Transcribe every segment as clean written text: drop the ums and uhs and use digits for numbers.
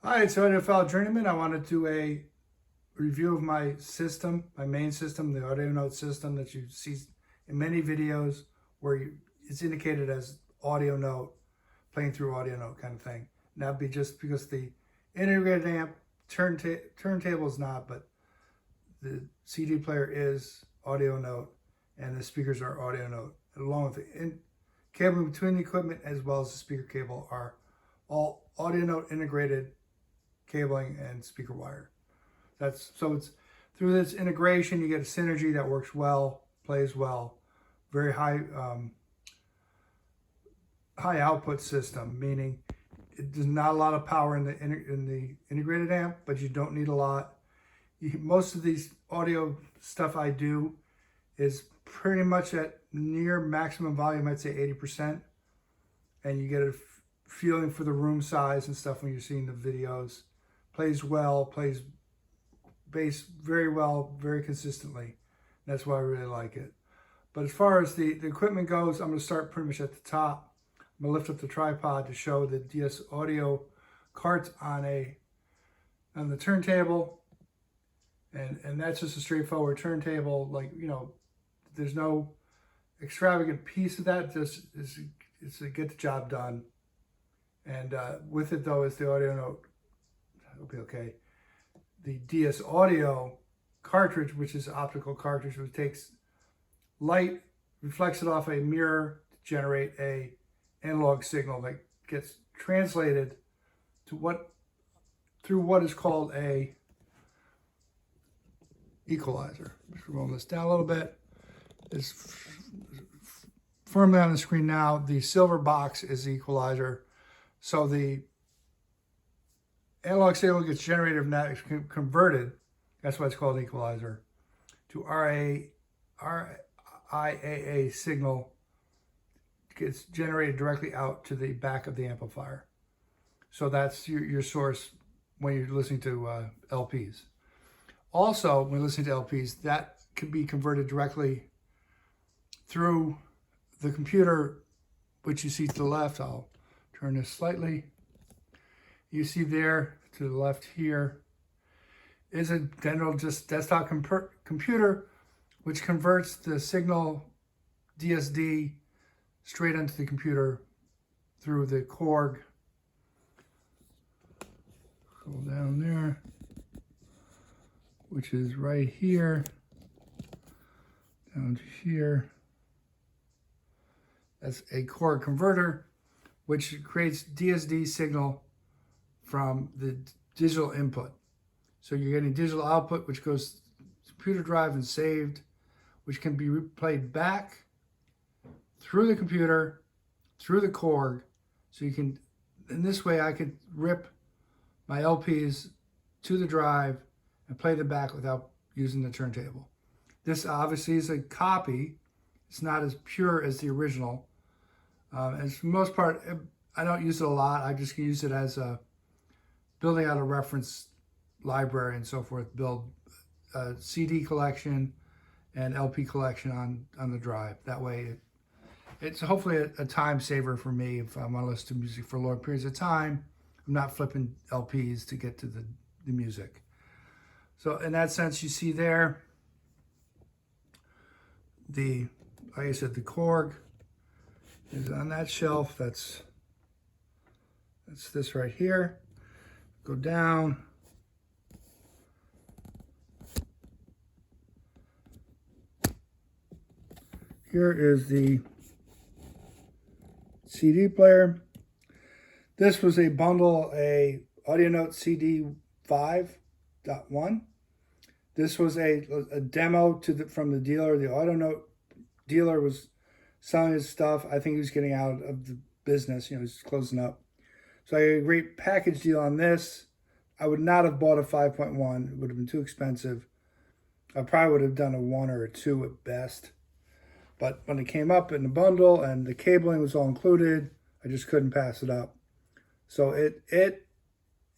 Hi, it's Audiophile Journeyman. I want to do a review of my system, my main system, the audio note system that you see in many videos where it's indicated as audio note, playing through audio note kind of thing. And that'd be just because the integrated amp, turntable is not, but the CD player is audio note and the speakers are audio note, along with the cabling between the equipment as well as the speaker cable are all audio note integrated cabling and speaker wire. So it's through this integration you get a synergy that works well, plays well, very high high output system, meaning there's not a lot of power in the integrated amp, but you don't need a lot. Most of these audio stuff I do is pretty much at near maximum volume. I'd say 80%, and you get a feeling for the room size and stuff when you're seeing the videos. Plays well, plays bass very well, very consistently. That's why I really like it. But as far as the equipment goes, I'm going to start pretty much at the top. I'm going to lift up the tripod to show the DS audio carts on the turntable. And that's just a straightforward turntable. Like, you know, there's no extravagant piece of that. Just it's to get the job done. And with it though is the audio note. It'll be okay. The DS audio cartridge, which is an optical cartridge, which takes light, reflects it off a mirror to generate a analog signal that gets translated to through what is called a equalizer. Just roll this down a little bit. It's firmly on the screen now. The silver box is the equalizer. So the analog signal gets generated from that, it's converted, that's why it's called an equalizer, to RIAA signal gets generated directly out to the back of the amplifier. So that's your source when you're listening to LPs. Also, when you're listening to LPs, that can be converted directly through the computer, which you see to the left. I'll turn this slightly. You see there to the left here is a general just desktop computer, which converts the signal DSD straight into the computer through the Korg. Scroll down there, which is right here, down to here. That's a Korg converter, which creates DSD signal from the digital input. So you're getting digital output, which goes to the computer drive and saved, which can be played back through the computer, through the Korg. So you can, in this way, I could rip my LPs to the drive and play them back without using the turntable. This obviously is a copy. It's not as pure as the original. And for the most part, I don't use it a lot. I just use it as a building out a reference library and so forth, build a CD collection and LP collection on the drive. That way it's hopefully a time saver for me if I want to listen to music for long periods of time. I'm not flipping LPs to get to the music. So in that sense, you see there, like I said, the Korg is on that shelf. That's this right here. Go down. Here is the CD player. This was a bundle, a Audio Note CD 5.1. This was a demo from the dealer. The Audio Note dealer was selling his stuff. I think he was getting out of the business. You know, he's closing up. So I got a great package deal on this. I would not have bought a 5.1. It would have been too expensive. I probably would have done a 1 or a 2 at best. But when it came up in the bundle and the cabling was all included, I just couldn't pass it up. So it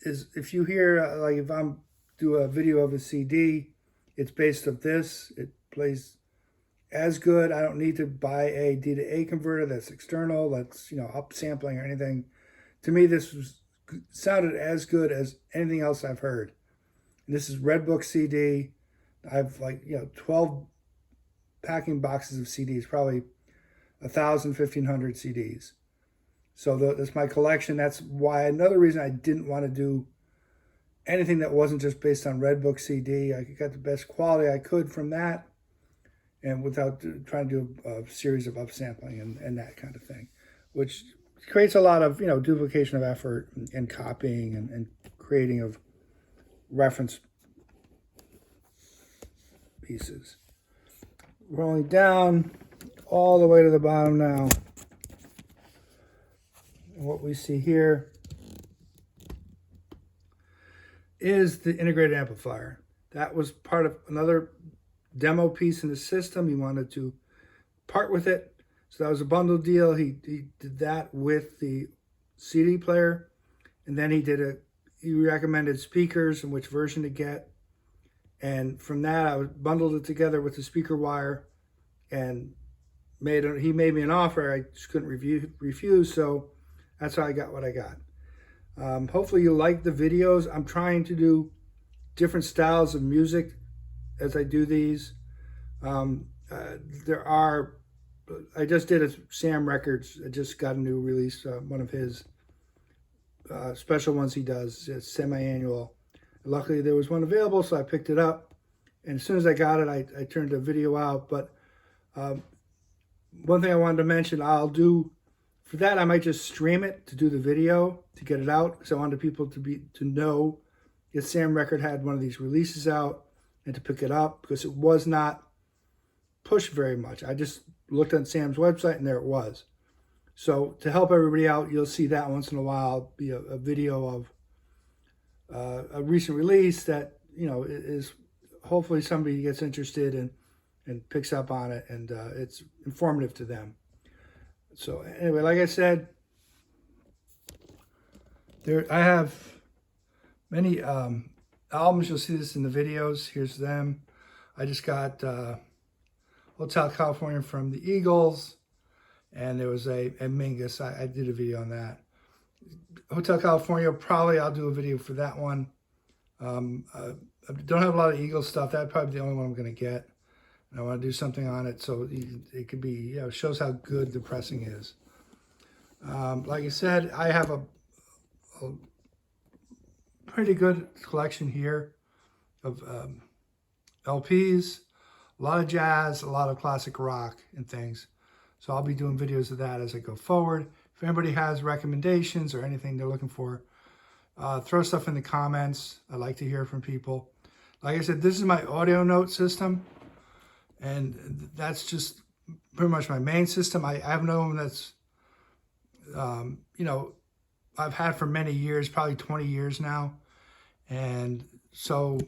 is, if you hear, like if I'm do a video of a CD, it's based off this. It plays as good. I don't need to buy a D to A converter that's external, that's, you know, upsampling or anything. To me, this was sounded as good as anything else I've heard. And this is Redbook CD. I have 12 packing boxes of CDs, probably 1,000, 1,500 CDs. So that's my collection. That's why another reason I didn't want to do anything that wasn't just based on Redbook CD. I got the best quality I could from that, and without trying to do a series of upsampling and that kind of thing, which creates a lot of duplication of effort and copying and creating of reference pieces. Rolling down all the way to the bottom now. And what we see here is the integrated amplifier. That was part of another demo piece in the system. He wanted to part with it. So that was a bundle deal. He did that with the CD player. And then he recommended speakers and which version to get. And from that, I bundled it together with the speaker wire and he made me an offer I just couldn't refuse. So that's how I got what I got. Hopefully you like the videos. I'm trying to do different styles of music as I do these. I just did a Sam Records. I just got a new release, one of his special ones he does. It's semi-annual. Luckily there was one available, so I picked it up. And as soon as I got it, I turned the video out. But one thing I wanted to mention, I'll do for that, I might just stream it to do the video to get it out, because I wanted people to know if Sam Record had one of these releases out and to pick it up, because it was not pushed very much. I just looked on Sam's website and there it was. So to help everybody out, you'll see that once in a while be a video of a recent release that is hopefully somebody gets interested in and picks up on it, and it's informative to them. So anyway, like I said, I have many albums. You'll see this in the videos. Here's them. I just got Hotel California from the Eagles, and there was a Mingus. I did a video on that. Hotel California, probably I'll do a video for that one. I don't have a lot of Eagles stuff. That's probably the only one I'm going to get. And I want to do something on it so it could be, shows how good the pressing is. Like I said, I have a pretty good collection here of LPs, a lot of jazz, a lot of classic rock and things. So I'll be doing videos of that as I go forward. If anybody has recommendations or anything they're looking for, throw stuff in the comments. I like to hear from people. Like I said, this is my audio note system, and that's just pretty much my main system. I have another one that's, I've had for many years, probably 20 years now. And so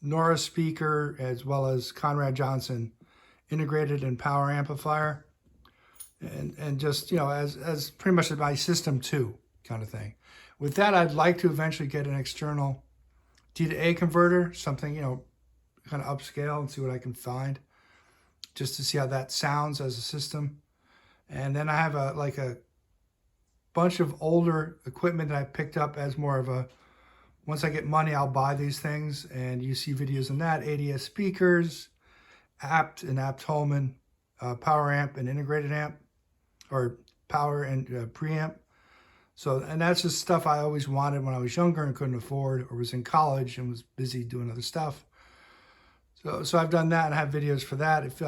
Nora speaker, as well as Conrad Johnson integrated and power amplifier. And just, as pretty much my system too, kind of thing. With that, I'd like to eventually get an external D to A converter, something, kind of upscale, and see what I can find, just to see how that sounds as a system. And then I have a bunch of older equipment that I picked up as more of a, once I get money, I'll buy these things, and you see videos on that. ADS speakers, Apt and Apt Holman, power amp and integrated amp, or power and preamp. So, and that's just stuff I always wanted when I was younger and couldn't afford, or was in college and was busy doing other stuff. So I've done that and I have videos for that. If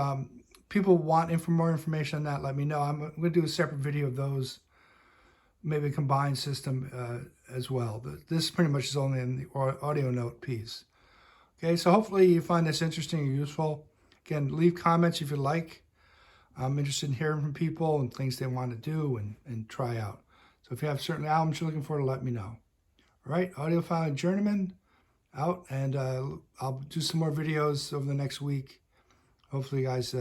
people want more information on that, let me know. I'm going to do a separate video of those, maybe a combined system as well. But this pretty much is only in the audio note piece. Okay, so hopefully you find this interesting and useful. Again, leave comments if you like. I'm interested in hearing from people and things they want to do and try out. So if you have certain albums you're looking for, let me know. All right, Audiophile and Journeyman out, and I'll do some more videos over the next week. Hopefully you guys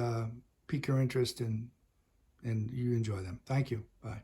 pique your interest and you enjoy them. Thank you. Bye.